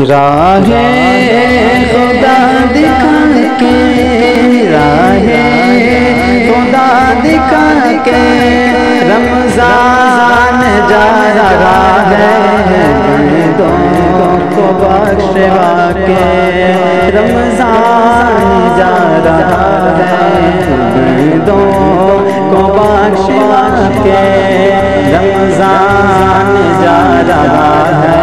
راہ خدا دکھا کے، راہ خدا دکھا کے رمضان جا رہا ہے، بندوں کو بخشوا کے رمضان جا رہا ہے، بندوں کو بخشوا کے رمضان جا رہا ہے،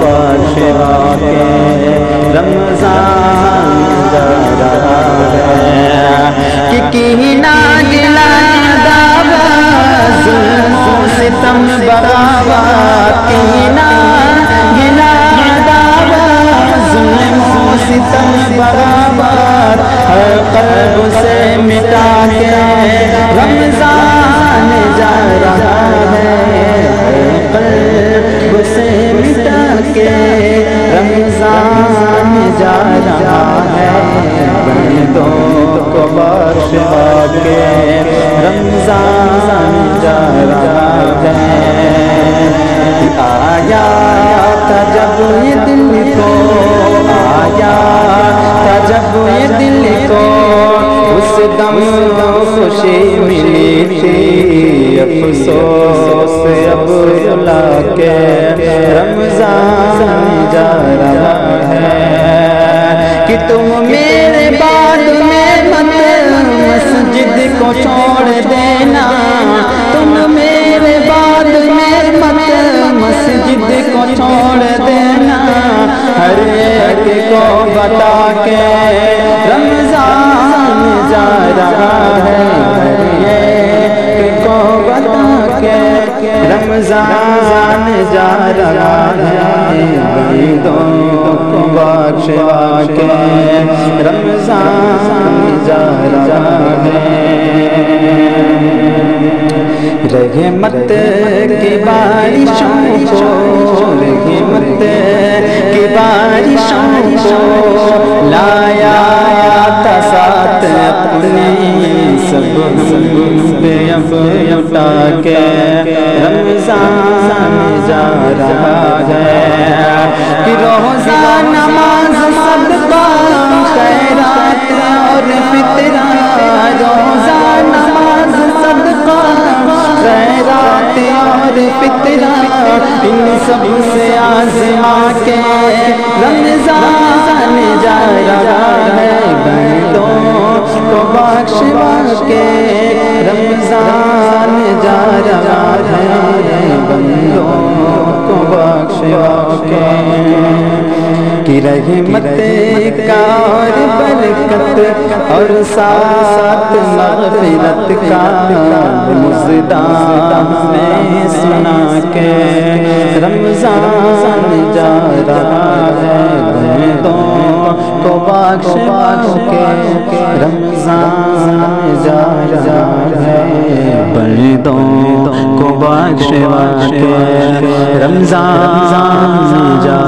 بخشوا کے رمضان جا رہا ہے، کہ کینہ گلا دعویٰ ظلم و ستم بغاوت، کینہ گلا دعویٰ ظلم و ستم بغاوت ہر قلب سے مٹا کے رمضان جا رہا ہے، قلب سے مٹا کے رمضان جا رہا ہے، بندوں کو بخشوا کے رمضان جا رہا ہے۔ آیا تھا جب یہ دل کو، آیا تھا جب یہ دل کو اس دم خوشی ملی تھی، افسوس اب بلا کے رمضان جا رہا ہے، کہ تم میرے بعد میں مت مسجد کو چھوڑ دینا، تم میرے بعد میں مت مسجد کو چھوڑ دینا، ہر ایک کو بتا کے رمضان جا رہا ہے، ہر ایک کو بتا کے رمضان جا رہا ہے، بندوں کو بخشوا کے رمضان جا رہا ہے۔ رحمت کی بارشوں کو، رحمت کی بارشوں کو لایا تھا ساتھ اپنے، سب پہ اب اٹھا کے رمضان جا رہا ہے، کہ روزہ نماز صدقہ خیرات اور فطرہ، روزہ نماز صدقہ خیرات اور فطرہ ان سب سے آزما کے رمضان جا رہا ہے، بندوں کو بخشوا کے رمضان جا رہا ہے، بندوں کو بخشوا کے، کہ رحمت کا اور برکت اور ساتھ مغفرت کا مزدان میں سنا کے رمضان جا رہا ہے، بندوں کو بخشوا کے رمضان جا رہا ہے، بندوں کو بخشوا کے رمضان جا